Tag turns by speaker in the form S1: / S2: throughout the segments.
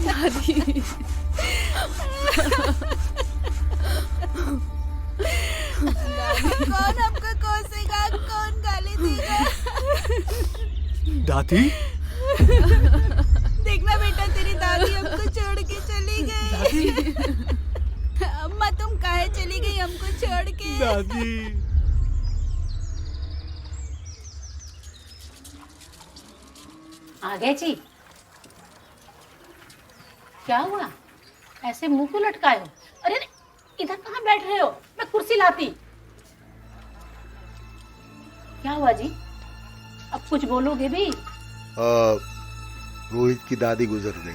S1: दादी
S2: कौन हमको कोसेगा, कौन गाली देगा?
S3: दादी
S2: देखना बेटा, तेरी दादी हमको छोड़ के चली गई। अम्मा तुम काहे चली गई हमको छोड़ के?
S3: दादी
S4: आ गए जी। क्या हुआ, ऐसे मुंह क्यों लटकाए हो? अरे इधर कहाँ बैठ रहे हो, मैं कुर्सी लाती। क्या हुआ जी, अब कुछ बोलोगे भी?
S5: रोहित की दादी गुजर गई।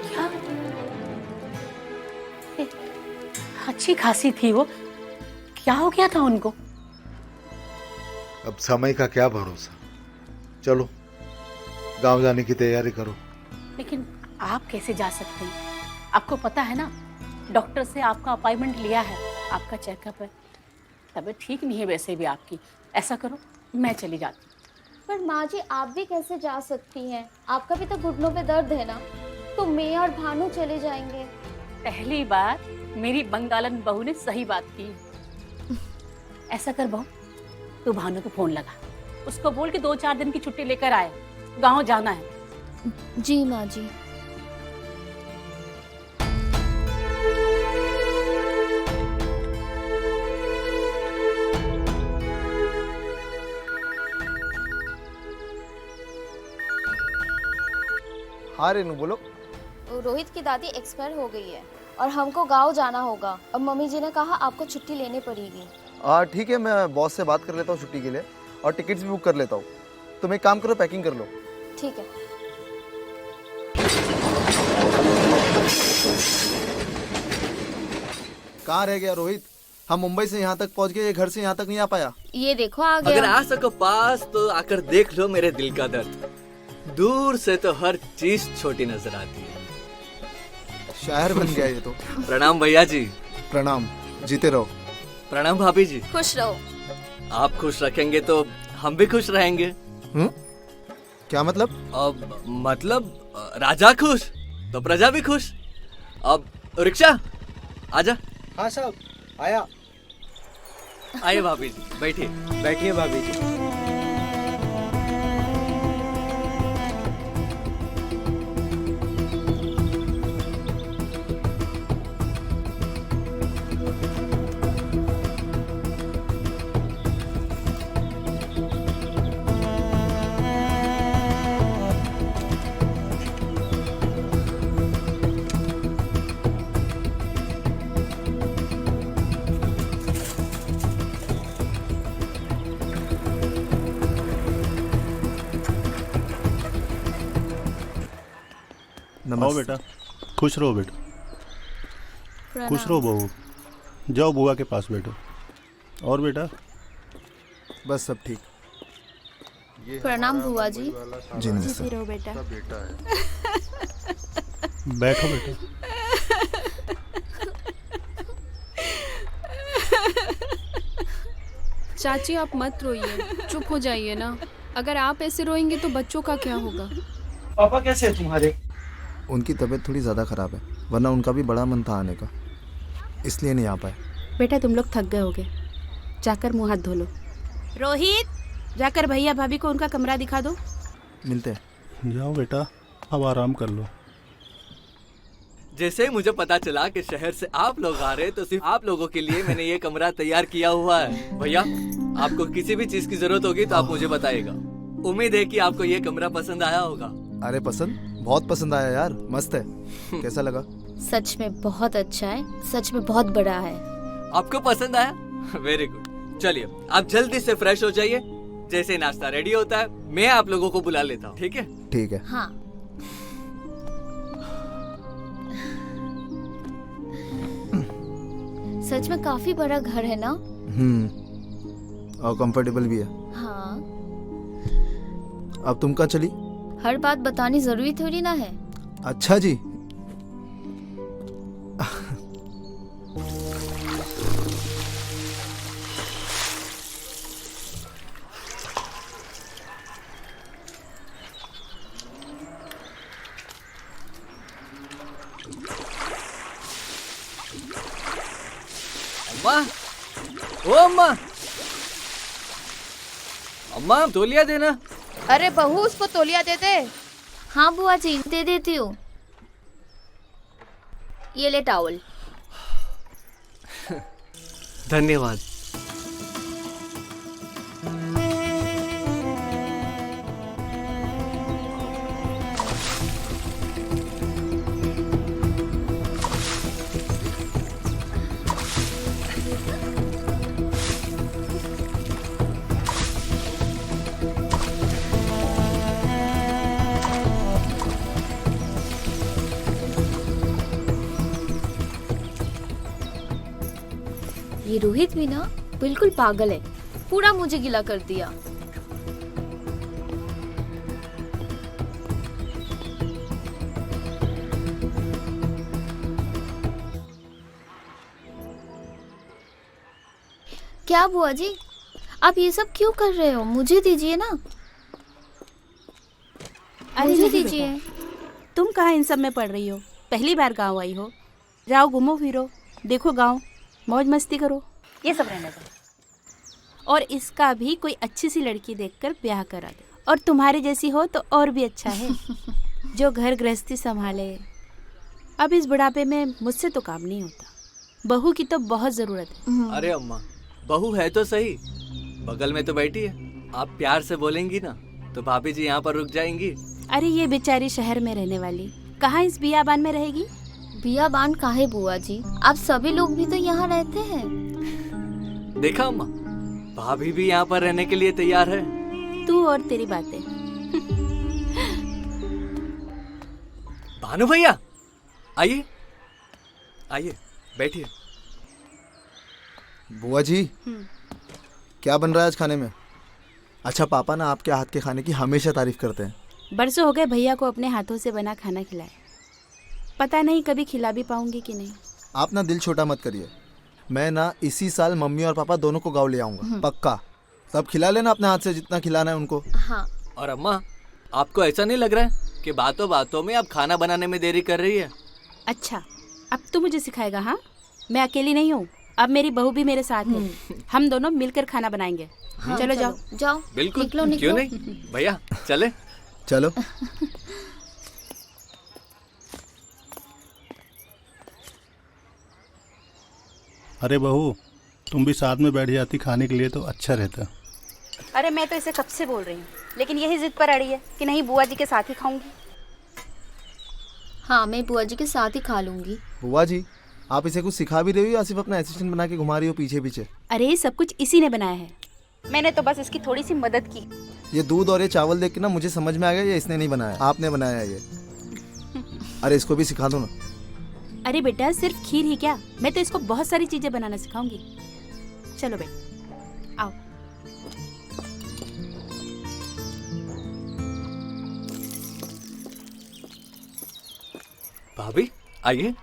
S4: क्या? अच्छी खासी थी वो, क्या हो गया था उनको?
S5: अब समय का क्या भरोसा। चलो गांव जाने की तैयारी करो।
S4: लेकिन आप कैसे जा सकते हैं? आपको पता है ना, डॉक्टर से आपका अपॉइंटमेंट लिया है, आपका चेकअप है। तबीयत ठीक नहीं है वैसे भी आपकी। ऐसा करो, मैं चली जाती हूँ।
S6: पर माँ जी आप भी कैसे जा सकती हैं? आपका भी तो घुटनों पे दर्द है ना। तो मैं और भानु चले जाएंगे।
S4: पहली बार मेरी बंगालन बहू ने सही बात की। ऐसा कर बहू, तू भानु को फोन लगा, उसको बोल के 2-4 दिन की छुट्टी लेकर आए, गांव जाना है।
S6: जी माँ जी।
S7: हाँ रेनू बोलो।
S6: रोहित की दादी एक्सपायर हो गई है और हमको गांव जाना होगा। अब मम्मी जी ने कहा आपको छुट्टी लेनी पड़ेगी।
S7: ठीक है, मैं बॉस से बात कर लेता हूँ छुट्टी के लिए और टिकट्स भी बुक कर लेता हूँ। तुम एक काम करो, पैकिंग कर लो।
S6: ठीक है।
S7: कहाँ रह गया रोहित? हम मुंबई से यहाँ तक पहुँच गए, ये घर से यहाँ तक नहीं आ पाया।
S6: ये देखो आ गया।
S3: अगर आ सको पास तो आकर देख लो मेरे दिल का दर्द। दूर से तो हर चीज छोटी नजर आती है।
S7: शायर बन गया ये तो।
S3: प्रणाम भैया जी।
S7: प्रणाम, जीते रहो।
S3: प्रणाम भाभी जी।
S6: खुश रहो।
S3: आप खुश रखेंगे तो हम भी खुश रहेंगे।
S7: क्या मतलब?
S3: अब मतलब राजा खुश तो प्रजा भी खुश। अब रिक्शा आजा।
S8: हाँ साहब, आया।
S3: आइए भाभी जी, बैठिए।
S8: बैठिए भाभी जी।
S9: आओ बेटा, खुश रहो बेटा, खुश रहो बहू। जाओ बुआ के पास बैठो। और बेटा?
S7: बस सब ठीक।
S6: प्रणाम बुआ जी।
S7: जी नमस्ते।
S6: रहो बेटा।
S5: बेटा है।
S9: बैठो बेटा।
S1: चाची आप मत रोइए, चुप हो जाइए ना। अगर आप ऐसे रोएंगे तो बच्चों का क्या होगा?
S8: पापा कैसे है तुम्हारे?
S7: उनकी तबीयत थोड़ी ज़्यादा ख़राब है, वरना उनका भी बड़ा मन था आने का, इसलिए नहीं आ पाए।
S4: बेटा तुम लोग थक गए होगे, जाकर मुंह हाथ धो लो। रोहित, जाकर भैया भाभी को उनका कमरा दिखा दो।
S7: मिलते हैं।
S9: जाओ बेटा, अब आराम कर लो।
S3: जैसे ही मुझे पता चला कि शहर से आप लोग आ रहे, तो सिर्फ आप लोगों के लिए मैंने ये कमरा तैयार किया हुआ है। भैया, आपको किसी भी चीज की जरूरत होगी तो आप मुझे बताइएगा। उम्मीद है कि आपको ये कमरा पसंद आया होगा।
S7: अरे पसंद, बहुत पसंद आया यार, मस्त है। कैसा लगा?
S6: सच में बहुत अच्छा है, सच में बहुत बड़ा है।
S3: आपको पसंद आया? Very good. चलिए आप जल्दी से फ्रेश हो जाइए। जैसे ही नाश्ता रेडी होता है मैं आप लोगों को बुला लेता हूँ, ठीक है?
S7: ठीक है।
S6: हाँ। सच में काफी बड़ा घर है ना?
S7: और कंफर्टेबल भी है।
S6: हाँ।
S7: अब तुम कहाँ चली?
S6: हर बात बतानी जरूरी थोड़ी ना है।
S7: अच्छा जी।
S3: अम्मा, ओ अम्मा, अम्मा तौलिया देना।
S2: अरे बहू उसको तौलिया दे दे।
S6: हाँ बुआ जी दे देती हूँ। ये ले टॉवल।
S3: धन्यवाद।
S6: ये रोहित भी ना बिल्कुल पागल है, पूरा मुझे गिला कर दिया। क्या बुआ जी, आप ये सब क्यों कर रहे हो? मुझे दीजिए ना। मुझे दीजिए।
S2: तुम कहाँ इन सब में पड़ रही हो? पहली बार गांव आई हो, जाओ घूमो फिरो, देखो गांव, मौज मस्ती करो।
S4: ये सब रहने दो।
S2: और इसका भी कोई अच्छी सी लड़की देखकर ब्याह करा दे, और तुम्हारे जैसी हो तो और भी अच्छा है, जो घर गृहस्थी संभाले। अब इस बुढ़ापे में मुझसे तो काम नहीं होता, बहू की तो बहुत जरूरत है।
S3: अरे अम्मा, बहू है तो सही, बगल में तो बैठी है। आप प्यार से बोलेंगी ना तो भाभी जी यहाँ पर रुक जाएंगी।
S2: अरे ये बेचारी शहर में रहने वाली कहाँ इस बियाबान में रहेगी?
S6: बियाबान काहे बुआ जी, आप सभी लोग भी तो यहाँ रहते हैं।
S3: देखा अम्मा, भाभी भी यहाँ पर रहने के लिए तैयार है।
S2: तू और तेरी बातें।
S3: भानु भैया, आइए आइए, बैठिए।
S7: बुआ जी, क्या बन रहा है आज खाने में? अच्छा, पापा ना आपके हाथ के खाने की हमेशा तारीफ करते हैं।
S2: बरसों हो गए भैया को अपने हाथों से बना खाना खिलाए, पता नहीं कभी खिला भी पाऊंगी कि नहीं।
S7: आप ना दिल छोटा मत करिए, मैं ना इसी साल मम्मी और पापा दोनों को गाँव ले आऊँगा, पक्का। सब खिला लेना अपने हाथ से, जितना खिलाना है उनको।
S6: हाँ।
S3: और अम्मा, आपको ऐसा नहीं लग रहा है कि बातों बातों में आप खाना बनाने में देरी कर रही है?
S2: अच्छा, अब तू मुझे सिखाएगा? हाँ, मैं अकेली नहीं हूँ, अब मेरी बहू भी मेरे साथ है, हम दोनों मिलकर खाना बनाएंगे।
S6: हाँ,
S2: चलो जाओ
S6: जाओ।
S3: बिल्कुल,
S6: निकलो, निकलो।
S3: क्यों नहीं भैया, चले।
S7: चलो।
S9: अरे बहू, तुम भी साथ में बैठ जाती खाने के लिए तो अच्छा रहता।
S2: अरे मैं तो इसे कब से बोल रही हूँ, लेकिन यही जिद पर अड़ी है कि नहीं, बुआ जी के साथ ही खाऊंगी।
S6: हाँ, मैं बुआ जी के साथ ही खा लूंगी।
S7: बुआ जी, आप इसे कुछ सिखा भी रही हो या सिर्फ अपना असिस्टेंट बना के घुमा रही हो पीछे पीछे?
S2: अरे ये सब कुछ इसी ने बनाया है, मैंने तो बस इसकी थोड़ी सी मदद की।
S7: ये दूध और ये चावल देख के ना मुझे समझ में आ गया ये इसने नहीं बनाया, आपने बनाया है ये। अरे इसको भी सिखा दो ना।
S2: अरे बेटा, सिर्फ खीर ही क्या, मैं तो इसको बहुत सारी चीजें बनाना सिखाऊंगी। चलो बेटा, आओ।
S3: भाभी आइए।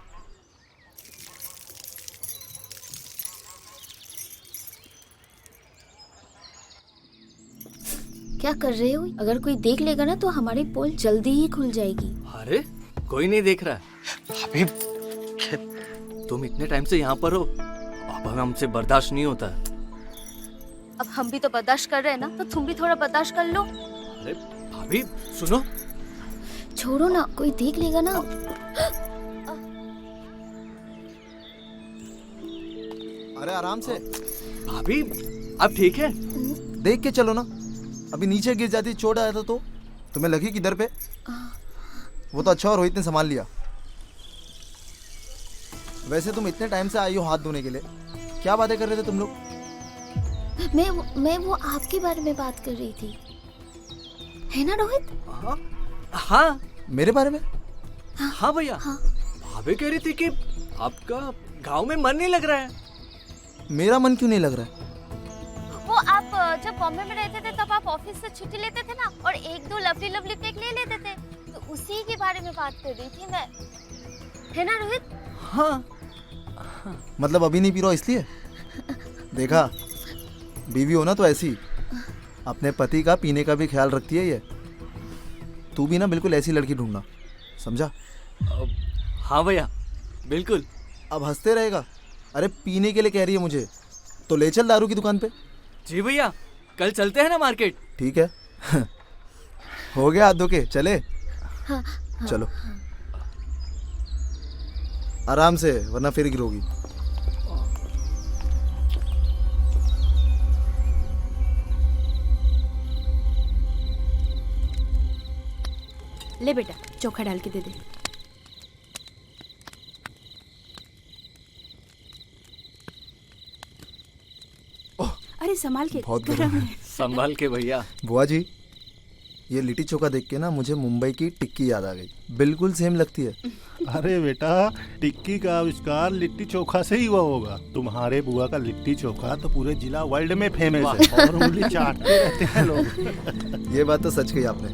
S6: क्या कर रहे हो? अगर कोई देख लेगा ना तो हमारी पोल जल्दी ही खुल जाएगी।
S3: अरे कोई नहीं देख रहा है। भाभी, तुम इतने टाइम से यहाँ पर हो, अब हमसे बर्दाश्त नहीं होता है।
S6: अब हम भी तो बर्दाश्त कर रहे हैं ना, तो तुम भी थोड़ा बर्दाश्त कर लो।
S3: अरे भाभी सुनो।
S6: छोड़ो ना, कोई देख लेगा ना।
S7: अरे आराम से।
S3: भाभी अब ठीक है?
S7: देख के चलो ना, अभी नीचे गिर जाती, चोट आया था तो तुम्हें लगी किधर पे? वो तो अच्छा और रोहित ने संभाल लिया। वैसे तुम इतने टाइम से आई हो हाथ धोने के लिए, क्या बातें कर रहे थे तुम लोग?
S6: मैं वो आपके बारे में बात कर रही थी, है ना रोहित?
S3: हाँ, हाँ।
S7: मेरे बारे में?
S3: हाँ भैया।
S6: हाँ।
S3: भाभी कह रही थी कि आपका गांव में मन नहीं लग रहा है।
S7: मेरा मन क्यों नहीं लग रहा है?
S6: वो आप जब बॉम्बे में रहते थे तब आप ऑफिस से छुट्टी लेते थे ना, और एक दो लवली लवली पेक ले लेते थे, तो उसी के बारे में बात कर रही थी मैं, है ना रोहित?
S3: हाँ।
S7: मतलब अभी नहीं पी रहा इसलिए? देखा, बीवी हो ना तो ऐसी, अपने पति का पीने का भी ख्याल रखती है ये। तू भी ना बिल्कुल ऐसी लड़की ढूंढना, समझा?
S3: हाँ भैया, बिल्कुल।
S7: अब हंसते रहेगा, अरे पीने के लिए कह रही है मुझे, तो ले चल दारू की दुकान पे।
S3: जी भैया, कल चलते हैं ना मार्केट।
S7: ठीक है। हो गया हाथ धो के, चले। चलो आराम से, वरना फिर गिरोगी।
S2: ले बेटा, चोखा डाल के दे दे। अरे संभाल के,
S7: बहुत
S2: गरम है।
S3: संभाल के भैया।
S7: बुआ जी, ये लिट्टी चोखा देख के ना मुझे मुंबई की टिक्की याद आ गई। बिल्कुल सेम लगती है।
S9: अरे बेटा, टिक्की का आविष्कार लिट्टी चोखा से ही हुआ होगा। तुम्हारे बुआ का लिट्टी चोखा तो पूरे जिला वर्ल्ड में फेमस है और उंगली चाटते रहते हैं लोग।
S7: ये बात तो सच कही आपने।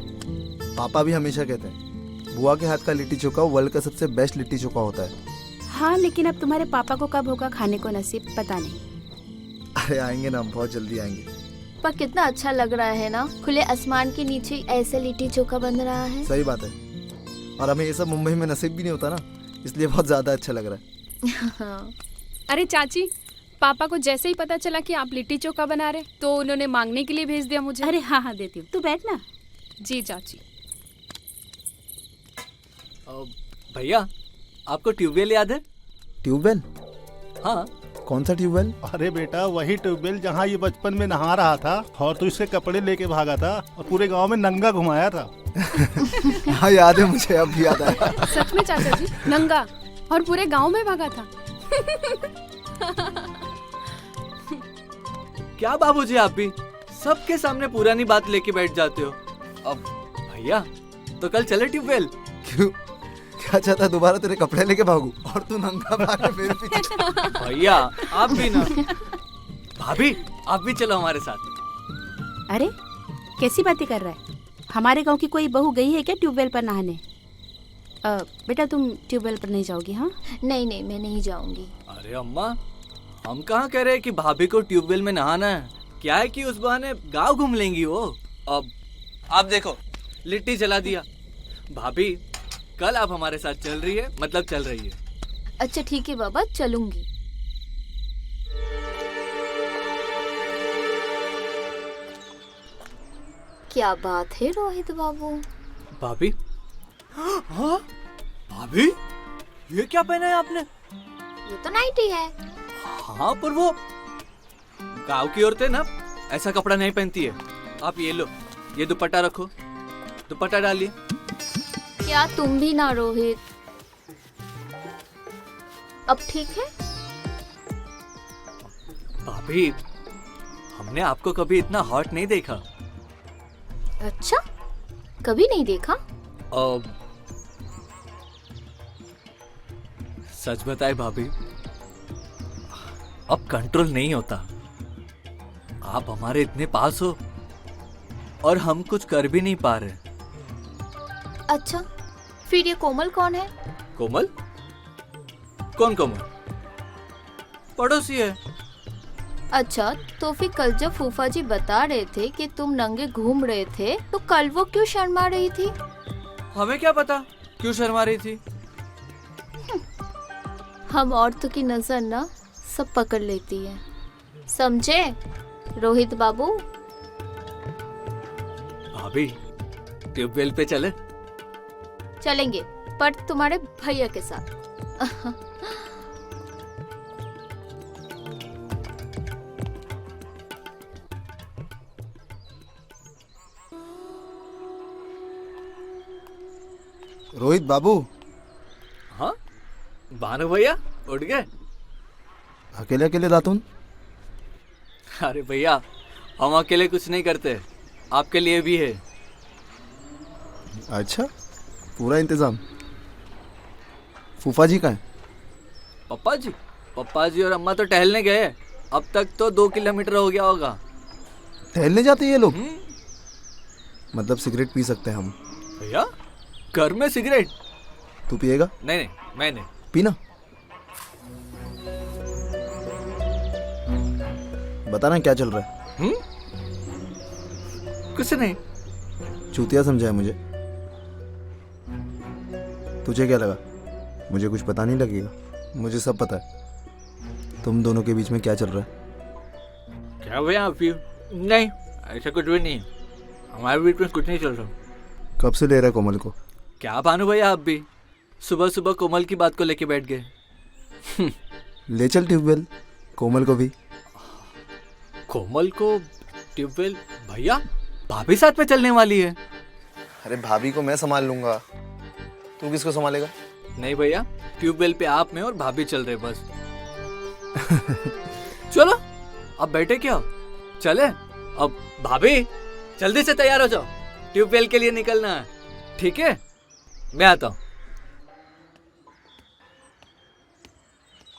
S7: पापा भी हमेशा कहते हैं बुआ के हाथ का लिट्टी चोखा वर्ल्ड का सबसे बेस्ट लिट्टी चोखा होता है।
S2: हाँ, लेकिन अब तुम्हारे पापा को कब होगा खाने को नसीब, पता नहीं।
S7: अरे आएंगे ना, हम बहुत जल्दी आएंगे।
S6: पर कितना अच्छा लग रहा है ना, खुले आसमान के नीचे ऐसे लिट्टी चोखा बन रहा है।
S7: सही बात है, और हमें ये सब मुंबई में नसीब भी नहीं होता ना, इसलिए बहुत ज्यादा अच्छा लग रहा है।
S1: अरे चाची, पापा को जैसे ही पता चला कि आप लिट्टी चोखा बना रहे तो उन्होंने मांगने के लिए भेज दिया मुझे।
S2: अरे हाँ हाँ, देती हूँ, तू बैठ ना।
S1: जी चाची।
S3: भैया, आपको ट्यूबवेल याद है?
S7: ट्यूबवेल?
S3: हाँ।
S7: कौन सा ट्यूबवेल?
S9: अरे बेटा, वही ट्यूबवेल जहाँ ये बचपन में नहा रहा था और तू इसके कपड़े लेके भागा था और पूरे गांव में नंगा घुमाया था।
S7: हाँ याद है मुझे, अब भी याद आया।
S1: सच में चाचा जी, नंगा और पूरे गांव में भागा था।
S3: क्या बाबूजी, आप भी सबके सामने पुरानी बात लेके बैठ जाते हो। अब भैया, तो कल चले ट्यूबवेल।
S7: क्यों, क्या चाहता है दोबारा तेरे कपड़े लेके भागू और तू नंगा भागे मेरे पीछे?
S3: भैया आप भी ना। भाभी, आप भी चलो हमारे साथ।
S2: अरे कैसी बातें कर रहा है? हमारे गांव की कोई बहू गई है क्या ट्यूबवेल पर नहाने? बेटा तुम ट्यूबवेल पर नहीं जाओगी? हाँ
S6: नहीं नहीं, मैं नहीं जाऊंगी।
S3: अरे अम्मा, हम कहाँ कह रहे हैं कि भाभी को ट्यूबवेल में नहाना है। क्या है कि उस बहाने गांव घूम लेंगी वो। अब आप देखो, लिट्टी जला दिया। भाभी, कल आप हमारे साथ चल रही है, मतलब चल रही है।
S6: अच्छा ठीक है बाबा, चलूंगी। क्या बात है रोहित बाबू।
S3: भाभी, हाँ भाभी, ये क्या पहना है आपने?
S6: ये तो नाइटी है।
S3: हाँ, पर वो गांव की औरतें ना ऐसा कपड़ा नहीं पहनती है। आप ये लो, ये दुपट्टा रखो, दुपट्टा डालिए।
S6: क्या तुम भी ना रोहित? अब ठीक है?
S3: भाभी, हमने आपको कभी इतना हॉट नहीं देखा।
S6: अच्छा, कभी नहीं देखा?
S3: सच बताए भाभी, अब कंट्रोल नहीं होता। आप हमारे इतने पास हो और हम कुछ कर भी नहीं पा रहे।
S6: अच्छा, फिर ये कोमल कौन है?
S3: कोमल? कौन कोमल? पड़ोसी है।
S6: अच्छा, तो फिर कल जब फूफा जी बता रहे थे कि तुम नंगे घूम रहे थे, तो कल वो क्यों शर्मा रही थी?
S3: हमें क्या पता क्यों शर्मा रही थी।
S6: हम औरतों की नजर ना सब पकड़ लेती है, समझे रोहित बाबू?
S3: भाभी, ट्यूबवेल पे चले?
S6: चलेंगे, पर तुम्हारे भैया के साथ।
S7: रोहित बाबू।
S3: हाँ, भानु भैया उठ गए?
S7: अकेले अकेले दातुन?
S3: अरे भैया, हम अकेले कुछ नहीं करते, आपके लिए भी है।
S7: अच्छा, पूरा इंतजाम। फूफा जी कहाँ है?
S3: पप्पा जी और अम्मा तो टहलने गए। अब तक तो 2 किलोमीटर हो गया होगा।
S7: टहलने जाते हैं ये लोग? मतलब सिगरेट पी सकते हैं हम?
S3: भैया, घर में सिगरेट?
S7: तू पिएगा?
S3: नहीं नहीं, मैं नहीं।
S7: पीना। बताना क्या चल रहा है?
S3: कुछ नहीं।
S7: चूतिया समझा है मुझे? तुझे क्या लगा मुझे कुछ पता नहीं लगेगा? मुझे सब पता है। तुम दोनों के बीच में क्या चल रहा है?
S3: क्या भैया आप भी? नहीं, ऐसा कुछ भी नहीं, हमारे बीच में कुछ नहीं चल रहा।
S7: कब से ले रहा है कोमल को?
S3: क्या भानु भैया, आप भी सुबह सुबह कोमल की बात को लेके बैठ गए।
S7: ले चल ट्यूबवेल कोमल को भी।
S3: कोमल को ट्यूबवेल? भैया भाभी साथ में चलने वाली है।
S7: अरे भाभी को मैं संभाल लूंगा, तू किसको संभालेगा?
S3: नहीं भैया, ट्यूबवेल पे आप में और भाभी चल रहे बस। चलो अब बैठे क्या, चले। अब भाभी जल्दी से तैयार हो जाओ, ट्यूबवेल के लिए निकलना है। ठीक है, मैं आता हूँ।